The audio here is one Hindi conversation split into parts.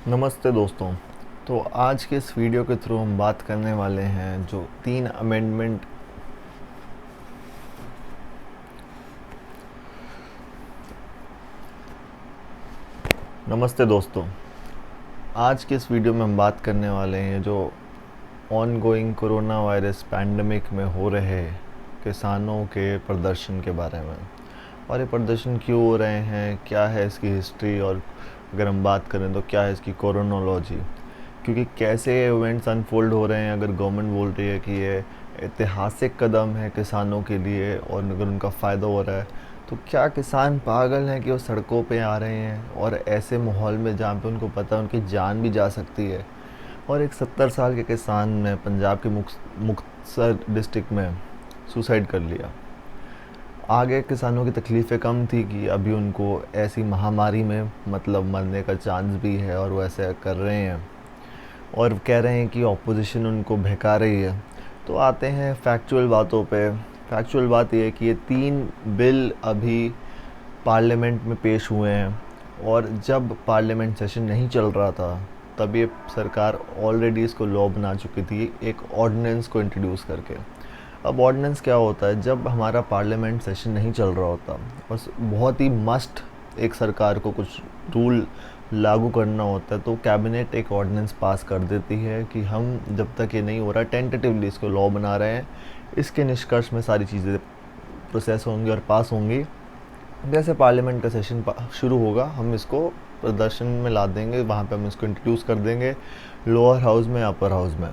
नमस्ते दोस्तों। तो आज के इस वीडियो के थ्रू हम बात करने वाले हैं जो 3 अमेंडमेंट। नमस्ते दोस्तों, आज के इस वीडियो में हम बात करने वाले हैं जो on going corona virus pandemic में हो रहे किसानों के प्रदर्शन के बारे में। और ये प्रदर्शन क्यों हो रहे हैं, क्या है इसकी हिस्ट्री, और अगर हम बात करें तो क्या है इसकी कोरोनोलॉजी। क्योंकि कैसे ये इवेंट्स अनफोल्ड हो रहे हैं, अगर गवर्नमेंट बोल रही है कि ये ऐतिहासिक कदम है किसानों के लिए और अगर उनका फ़ायदा हो रहा है, तो क्या किसान पागल हैं कि वो सड़कों पे आ रहे हैं और ऐसे माहौल में जहाँ पे उनको पता है उनकी जान भी जा सकती है। और एक 70 साल के किसान ने पंजाब के मुक्तसर डिस्ट्रिक्ट में सुसाइड कर लिया। आगे किसानों की तकलीफ़ें कम थी कि अभी उनको ऐसी महामारी में मतलब मरने का चांस भी है और वो ऐसे कर रहे हैं और कह रहे हैं कि ऑपोजिशन उनको बहका रही है। तो आते हैं फैक्चुअल बातों पे। फैक्चुअल बात यह है कि ये 3 बिल अभी पार्लियामेंट में पेश हुए हैं और जब पार्लियामेंट सेशन नहीं चल रहा था तब ये सरकार ऑलरेडी इसको लॉ बना चुकी थी एक ऑर्डिनेंस को इंट्रोड्यूस करके। अब ऑर्डिनेंस क्या होता है, जब हमारा पार्लियामेंट सेशन नहीं चल रहा होता बस बहुत ही मस्ट एक सरकार को कुछ रूल लागू करना होता है तो कैबिनेट एक ऑर्डिनेंस पास कर देती है कि हम जब तक ये नहीं हो रहा टेंटेटिवली इसको लॉ बना रहे हैं, इसके निष्कर्ष में सारी चीज़ें प्रोसेस होंगी और पास होंगी। जैसे पार्लियामेंट का सेशन शुरू होगा हम इसको प्रदर्शन में ला देंगे, वहाँ पे हम इसको इंट्रोड्यूस कर देंगे लोअर हाउस में अपर हाउस में।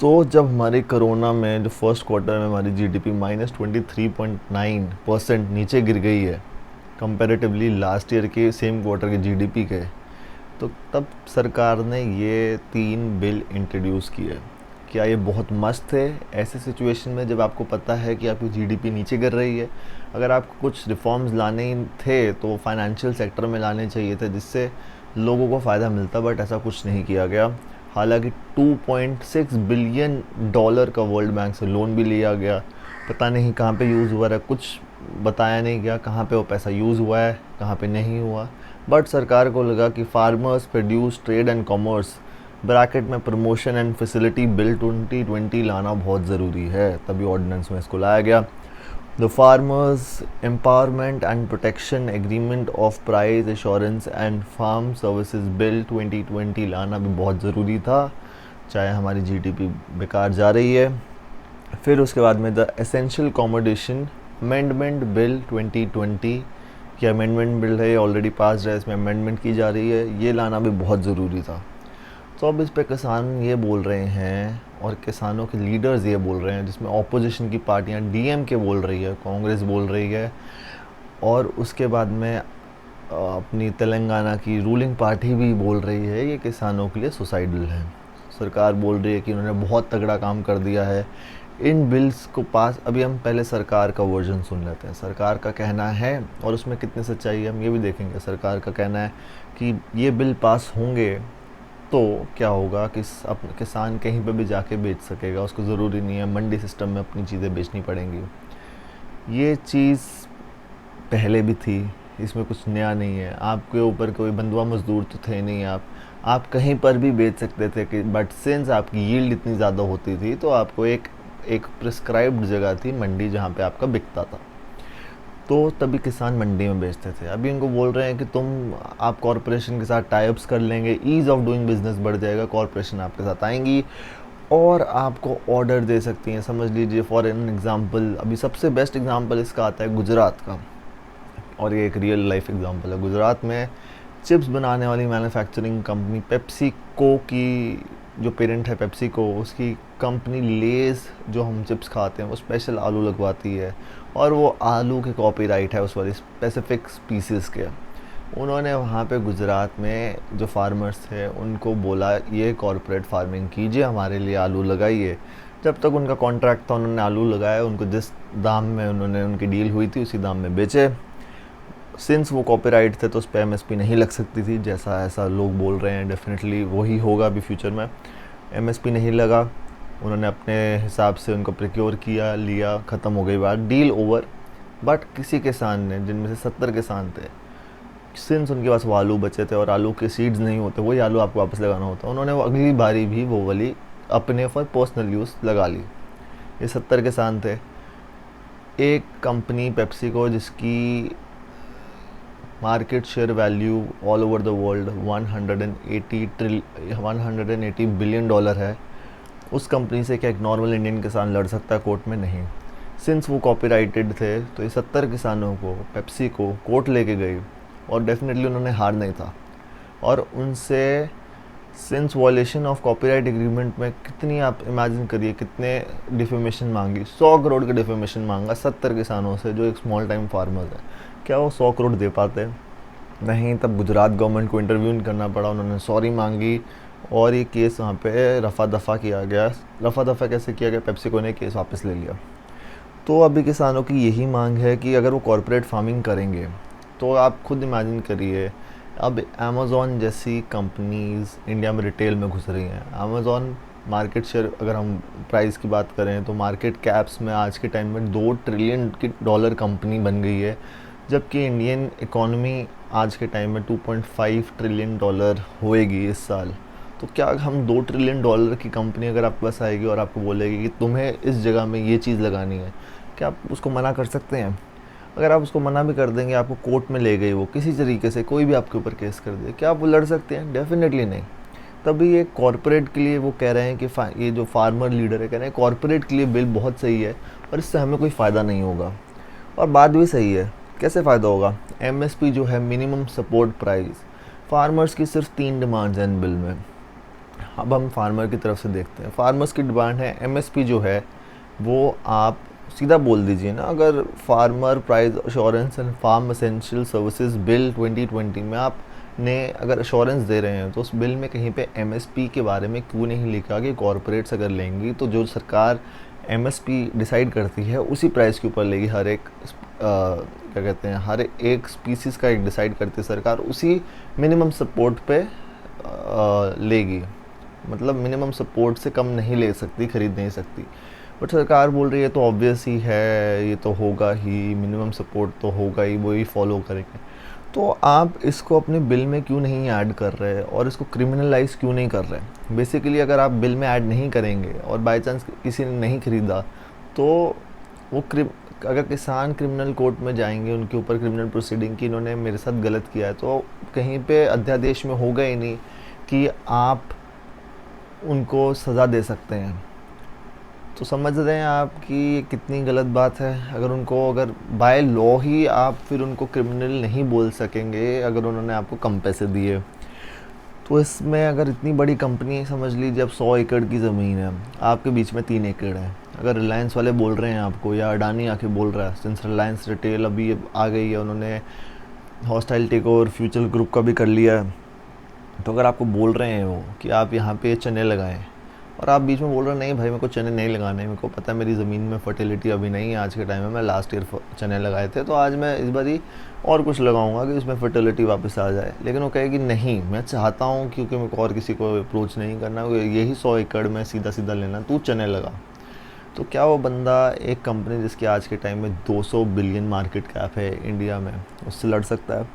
तो जब हमारी कोरोना में जो फर्स्ट क्वार्टर में हमारी जीडीपी -23.9% नीचे गिर गई है कंपैरेटिवली लास्ट ईयर के सेम क्वार्टर के जीडीपी के, तो तब सरकार ने ये 3 बिल इंट्रोड्यूस किए। क्या ये बहुत मस्त है ऐसे सिचुएशन में जब आपको पता है कि आपकी जीडीपी नीचे गिर रही है? अगर आपको कुछ रिफॉर्म्स लाने थे तो फाइनेंशियल सेक्टर में लाने चाहिए थे जिससे लोगों को फ़ायदा मिलता, बट ऐसा कुछ नहीं किया गया। हालांकि $2.6 बिलियन का वर्ल्ड बैंक से लोन भी लिया गया, पता नहीं कहाँ पे यूज़ हुआ है, कुछ बताया नहीं गया कहाँ पे वो पैसा यूज़ हुआ है कहाँ पे नहीं हुआ। बट सरकार को लगा कि farmers produce trade and commerce bracket में प्रमोशन एंड फैसिलिटी बिल 2020 लाना बहुत ज़रूरी है, तभी ऑर्डिनेंस में इसको लाया गया। The farmers empowerment and protection agreement of price assurance and farm services bill 2020 लाना भी बहुत ज़रूरी था, चाहे हमारी जीडीपी बेकार जा रही है। फिर उसके बाद में द एसेंशियल कॉमोडेशन अमेंडमेंट बिल 2020 की अमेंडमेंट बिल है, ऑलरेडी पास है, इसमें अमेंडमेंट की जा रही है, ये लाना भी बहुत ज़रूरी था। तो अब इस पे किसान ये बोल रहे हैं और किसानों के लीडर्स ये बोल रहे हैं, जिसमें ऑपोजिशन की पार्टियां डीएमके बोल रही है, कांग्रेस बोल रही है और उसके बाद में अपनी तेलंगाना की रूलिंग पार्टी भी बोल रही है ये किसानों के लिए सुसाइडल है। सरकार बोल रही है कि उन्होंने बहुत तगड़ा काम कर दिया है इन बिल्स को पास। अभी हम पहले सरकार का वर्जन सुन लेते हैं, सरकार का कहना है और उसमें कितनी सच्चाई है हम ये भी देखेंगे। सरकार का कहना है कि ये बिल पास होंगे तो क्या होगा कि किसान कहीं पे भी जाके बेच सकेगा, उसको ज़रूरी नहीं है मंडी सिस्टम में अपनी चीज़ें बेचनी पड़ेंगी। ये चीज़ पहले भी थी, इसमें कुछ नया नहीं है। आपके ऊपर कोई बंधुआ मजदूर तो थे नहीं, आप कहीं पर भी बेच सकते थे कि बट सिंस आपकी यील्ड इतनी ज़्यादा होती थी तो आपको एक प्रिस्क्राइब्ड जगह थी मंडी जहाँ पे आपका बिकता था, तो तभी किसान मंडी में बेचते थे। अभी इनको बोल रहे हैं कि आप कॉरपोरेशन के साथ टाइप्स कर लेंगे, ईज़ ऑफ डूइंग बिजनेस बढ़ जाएगा, कॉरपोरेशन आपके साथ आएंगी और आपको ऑर्डर दे सकती हैं। समझ लीजिए फॉर एन एग्जांपल, अभी सबसे बेस्ट एग्जांपल इसका आता है गुजरात का, और ये एक रियल लाइफ एग्जांपल है। गुजरात में चिप्स बनाने वाली मैन्युफैक्चरिंग कंपनी पेप्सिको की जो पेरेंट है पेप्सिको, उसकी कंपनी लेस जो हम चिप्स खाते हैं वो स्पेशल आलू लगवाती है और वो आलू के कॉपीराइट है उस वाली स्पेसिफिक स्पीसीज़ के। उन्होंने वहाँ पे गुजरात में जो फार्मर्स थे उनको बोला ये कॉरपोरेट फार्मिंग कीजिए, हमारे लिए आलू लगाइए। जब तक उनका कॉन्ट्रैक्ट था उन्होंने आलू लगाया, उनको जिस दाम में उन्होंने उनकी डील हुई थी उसी दाम में बेचे। सिंस वो कॉपीराइट थे तो उस पर एमएसपी नहीं लग सकती थी, जैसा ऐसा लोग बोल रहे हैं, डेफिनेटली वही होगा अभी फ्यूचर में। एमएसपी नहीं लगा, उन्होंने अपने हिसाब से उनको प्रिक्योर किया, लिया, ख़त्म हो गई बात, डील ओवर। बट किसी किसान ने, जिनमें से 70 किसान थे, सिंस उनके पास वो आलू बचे थे और आलू के सीड्स नहीं होते, वही आलू आपको वापस लगाना होता, उन्होंने वो अगली बारी भी वो वाली अपने फॉर पर्सनल यूज़ लगा ली। ये 70 किसान थे। एक कंपनी पेप्सी को जिसकी market share value all over the world 180 billion dollar है, उस कंपनी से क्या एक नॉर्मल इंडियन किसान लड़ सकता है कोर्ट में? नहीं। सिंस वो कॉपीराइटेड थे तो ये 70 किसानों को, पेप्सी को कोर्ट लेके गई और डेफिनेटली उन्होंने हार नहीं था। और उनसे since violation of copyright agreement में कितनी, आप इमेजिन करिए कितने डिफेमेशन मांगी, 100 करोड़ का डिफेमेशन मांगा 70 किसानों से जो एक स्मॉल टाइम फार्मर है। क्या वो 100 करोड़ दे पाते? नहीं। तब गुजरात गवर्नमेंट को इंटरव्यू करना पड़ा, उन्होंने सॉरी मांगी और ये केस वहाँ पे रफ़ा दफ़ा किया गया। रफ़ा दफ़ा कैसे किया गया? पेप्सिको ने केस वापस ले लिया। तो अभी किसानों की यही मांग है कि अगर वो कॉरपोरेट फार्मिंग करेंगे तो आप खुद इमेजिन करिए, अब अमेज़ॉन जैसी कंपनीज़ इंडिया में रिटेल में घुस रही हैं। अमेज़ॉन मार्केट शेयर, अगर हम प्राइस की बात करें तो मार्केट कैप्स में आज के टाइम में $2 ट्रिलियन की डॉलर कंपनी बन गई है, जबकि इंडियन इकॉनमी आज के टाइम में $2.5 ट्रिलियन होएगी इस साल। तो क्या हम $2 ट्रिलियन की कंपनी अगर आपके पास आएगी और आपको बोलेगी कि तुम्हें इस जगह में ये चीज़ लगानी है, क्या आप उसको मना कर सकते हैं? अगर आप उसको मना भी कर देंगे, आपको कोर्ट में ले गई वो किसी तरीके से, कोई भी आपके ऊपर केस कर दे, क्या आप वो लड़ सकते हैं? डेफिनेटली नहीं। तभी ये कॉरपोरेट के लिए वो कह रहे हैं कि ये जो फार्मर लीडर है कह रहे हैं कॉरपोरेट के लिए बिल बहुत सही है और इससे हमें कोई फ़ायदा नहीं होगा। और बात भी सही है। कैसे फ़ायदा होगा? एमएसपी जो है, मिनिमम सपोर्ट प्राइस, फार्मर्स की सिर्फ 3 डिमांड्स हैं इन बिल में। अब हम फार्मर की तरफ से देखते हैं। फार्मर्स की डिमांड है एमएसपी जो है वो आप सीधा बोल दीजिए ना, अगर farmer price assurance and farm essential services bill 2020 में आपने अगर अश्योरेंस दे रहे हैं तो उस बिल में कहीं पे एमएसपी के बारे में क्यों नहीं लिखा कि कॉरपोरेट्स अगर लेंगी तो जो सरकार एमएसपी डिसाइड करती है उसी प्राइस के ऊपर लेगी। हर एक क्या कहते हैं, हर एक स्पीसीज़ का एक डिसाइड करती है सरकार, उसी मिनिमम सपोर्ट पे लेगी। मतलब मिनिमम सपोर्ट से कम नहीं ले सकती, ख़रीद नहीं सकती। बट सरकार बोल रही है तो ऑब्वियस ही है, ये तो होगा ही, मिनिमम सपोर्ट तो होगा ही, वो ही फॉलो करेंगे। तो आप इसको अपने बिल में क्यों नहीं ऐड कर रहे और इसको क्रिमिनलाइज क्यों नहीं कर रहे? बेसिकली अगर आप बिल में ऐड नहीं करेंगे और बाय चांस किसी ने नहीं ख़रीदा तो वो अगर किसान क्रिमिनल कोर्ट में जाएंगे, उनके ऊपर क्रिमिनल प्रोसीडिंग की इन्होंने मेरे साथ गलत किया है, तो कहीं पे अध्यादेश में होगा ही नहीं कि आप उनको सज़ा दे सकते हैं। तो समझ रहे हैं आप कि ये कितनी गलत बात है? अगर बाय लॉ ही आप फिर उनको क्रिमिनल नहीं बोल सकेंगे अगर उन्होंने आपको कम पैसे दिए। तो इसमें अगर इतनी बड़ी कंपनी, समझ लीजिए अब 100 एकड़ की ज़मीन है, आपके बीच में 3 एकड़ है, अगर रिलायंस वाले बोल रहे हैं आपको या अडानी आके बोल रहा है, सिंस रिलायंस रिटेल अभी आ गई है, उन्होंने hostile take over future group का भी कर लिया है, तो अगर आपको बोल रहे हैं वो कि आप यहाँ पे चने लगाएं और आप बीच में बोल रहे हैं नहीं भाई मेरे को चने नहीं लगाने, मेरे को पता है मेरी ज़मीन में फर्टिलिटी अभी नहीं है आज के टाइम में, मैं लास्ट ईयर चने लगाए थे तो आज मैं इस बारी और कुछ लगाऊंगा कि उसमें फर्टिलिटी वापस आ जाए, लेकिन वो कहेगी नहीं मैं चाहता हूँ क्योंकि मेरे को और किसी को अप्रोच नहीं करना, यही 100 एकड़ में सीधा सीधा लेना, तू चने लगा। तो क्या वो बंदा, एक कंपनी जिसकी आज के टाइम में 200 बिलियन मार्केट कैप है इंडिया में, उससे लड़ सकता है?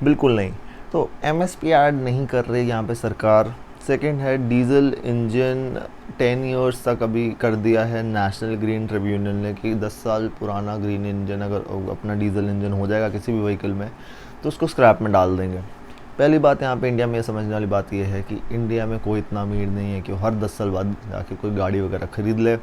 बिल्कुल नहीं। तो एमएसपी ऐड नहीं कर रही यहाँ पे सरकार। सेकंड है डीजल इंजन 10 इयर्स तक अभी कर दिया है नेशनल ग्रीन ट्रिब्यूनल ने कि 10 साल पुराना ग्रीन इंजन अगर अपना डीजल इंजन हो जाएगा किसी भी व्हीकल में तो उसको स्क्रैप में डाल देंगे। पहली बात यहाँ पे इंडिया में समझने वाली बात यह है कि इंडिया में कोई इतना अमीर नहीं है कि हर 10 साल बाद जाके कोई गाड़ी वगैरह ख़रीद ले,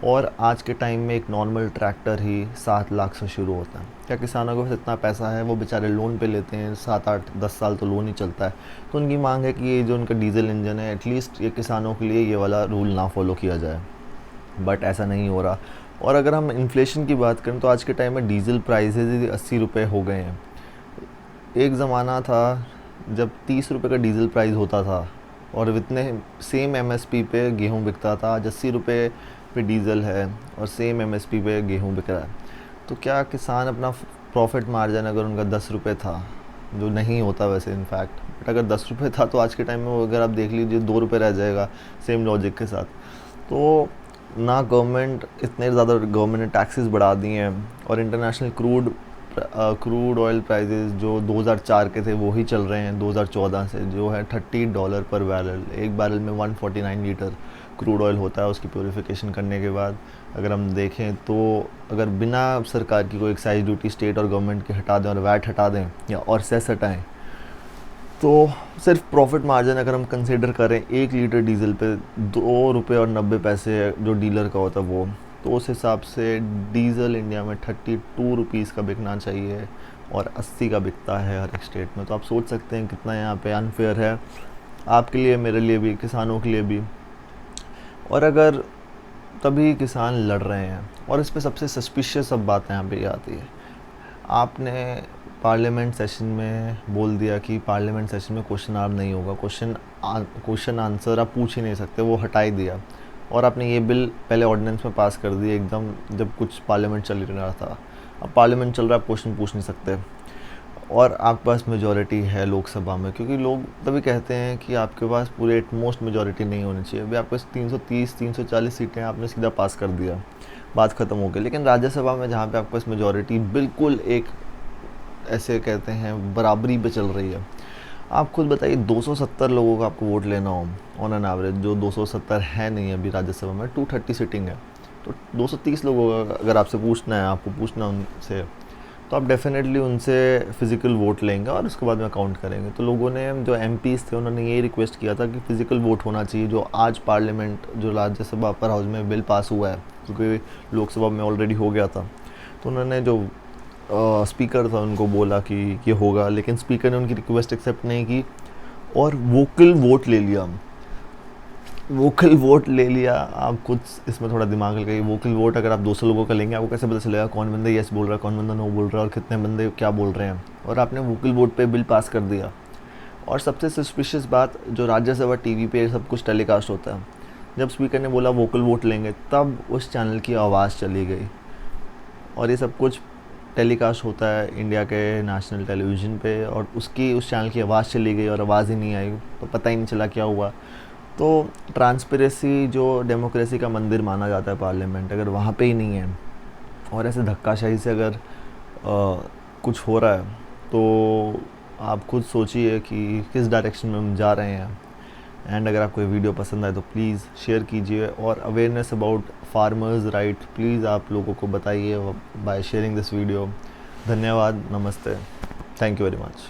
और आज के टाइम में एक नॉर्मल ट्रैक्टर ही 7 लाख से शुरू होता है। क्या किसानों के पास इतना पैसा है? वो बेचारे लोन पे लेते हैं, 7-8-10 साल तो लोन ही चलता है। तो उनकी मांग है कि ये जो उनका डीजल इंजन है एटलीस्ट ये किसानों के लिए ये वाला रूल ना फॉलो किया जाए, बट ऐसा नहीं हो रहा। और अगर हम इन्फ्लेशन की बात करें तो आज के टाइम में डीजल प्राइसेज 80 रुपये हो गए हैं। एक ज़माना था जब 30 रुपये का डीजल प्राइस होता था और इतने सेम एमएसपी पे गेहूँ बिकता था। आज 80 रुपये पे डीज़ल है और सेम एमएसपी पे गेहूँ बिक रहा है। तो क्या किसान अपना प्रॉफिट मार्जिन, अगर उनका 10 रुपये था, जो नहीं होता वैसे इनफैक्ट, बट अगर 10 रुपये था तो आज के टाइम में अगर आप देख लीजिए 2 रुपये रह जाएगा सेम लॉजिक के साथ। तो ना गवर्नमेंट, इतने ज़्यादा गवर्नमेंट ने टैक्सेस बढ़ा दिए हैं और international crude crude oil prices जो 2004 के थे वो ही चल रहे हैं 2014 से, जो है $30 पर बैरल। एक बैरल में 149 लीटर क्रूड ऑयल होता है उसकी प्योरीफिकेशन करने के बाद। अगर हम देखें तो अगर बिना सरकार की कोई एक्साइज ड्यूटी स्टेट और गवर्नमेंट के हटा दें और वैट हटा दें या और सेस हटाएँ, तो सिर्फ प्रॉफिट मार्जिन अगर हम कंसिडर करें 1 लीटर डीजल पे ₹2.90 जो डीलर का होता है वो, तो उस हिसाब से डीज़ल इंडिया में 32 रुपीज़ का बिकना चाहिए और 80 का बिकता है हर एक स्टेट में। तो आप सोच सकते हैं कितना यहाँ पे अनफेयर है आपके लिए, मेरे लिए भी, किसानों के लिए भी। और अगर तभी किसान लड़ रहे हैं, और इस पे सबसे सस्पिशियस सब बात यहाँ पे आती है, आपने पार्लियामेंट सेशन में बोल दिया कि पार्लियामेंट सेशन में क्वेश्चन आवर नहीं होगा, क्वेश्चन आंसर आप पूछ ही नहीं सकते, वो हटा ही दिया। और आपने ये बिल पहले ऑर्डिनेंस में पास कर दिया एकदम जब कुछ पार्लियामेंट चल ही रहा था। अब पार्लियामेंट चल रहा है, आप क्वेश्चन पूछ नहीं सकते, और आपके पास मेजॉरिटी है लोकसभा में, क्योंकि लोग तभी कहते हैं कि आपके पास पूरे एटमोस्ट मेजॉरिटी नहीं होनी चाहिए। अभी आपके पास 330 340 सीटें आपने सीधा पास कर दिया, बात ख़त्म हो गई। लेकिन राज्यसभा में जहाँ पे आपके पास मेजॉरिटी बिल्कुल एक ऐसे कहते हैं बराबरी पे चल रही है, आप खुद बताइए 270 लोगों का आपको वोट लेना हो ऑन एन एवरेज, जो 270 है नहीं अभी राज्यसभा में, 230 सीटिंग है, तो 230 लोगों का अगर आपसे पूछना है, आपको पूछना उनसे, तो आप डेफिनेटली उनसे फिज़िकल वोट लेंगे और उसके बाद में काउंट करेंगे। तो लोगों ने, जो एमपीज़ थे, उन्होंने ये रिक्वेस्ट किया था कि फ़िज़िकल वोट होना चाहिए। जो आज पार्लियामेंट, जो राज्यसभा अपर हाउस में बिल पास हुआ है, क्योंकि लोकसभा में ऑलरेडी हो गया था, तो उन्होंने जो स्पीकर था उनको बोला कि ये होगा, लेकिन स्पीकर ने उनकी रिक्वेस्ट एक्सेप्ट नहीं की और वोकल वोट ले लिया। वोकल वोट ले लिया, आप खुद इसमें थोड़ा दिमाग लगाइए। वोकल वोट अगर आप 200 लोगों का लेंगे, आपको कैसे पता चलेगा कौन बंदा येस बोल रहा है, कौन बंदा नो बोल रहा है, और कितने बंदे क्या बोल रहे हैं। और आपने वोकल वोट पे बिल पास कर दिया। और सबसे सस्पिशियस बात, जो राज्यसभा टीवी पे सब कुछ टेलीकास्ट होता है, जब स्पीकर ने बोला वोकल वोट लेंगे, तब उस चैनल की आवाज़ चली गई। और ये सब कुछ टेलीकास्ट होता है इंडिया के नेशनल टेलीविज़न पे, और उस चैनल की आवाज़ चली गई और आवाज़ ही नहीं आई, तो पता ही नहीं चला क्या हुआ। तो ट्रांसपेरेंसी, जो डेमोक्रेसी का मंदिर माना जाता है पार्लियामेंट, अगर वहाँ पे ही नहीं है और ऐसे धक्काशाही से अगर कुछ हो रहा है, तो आप खुद सोचिए कि किस डायरेक्शन में हम जा रहे हैं। एंड अगर आपको ये वीडियो पसंद आए तो प्लीज़ शेयर कीजिए, और awareness about farmers right please आप लोगों को बताइए बाय शेयरिंग दिस वीडियो। धन्यवाद, नमस्ते, थैंक यू वेरी मच।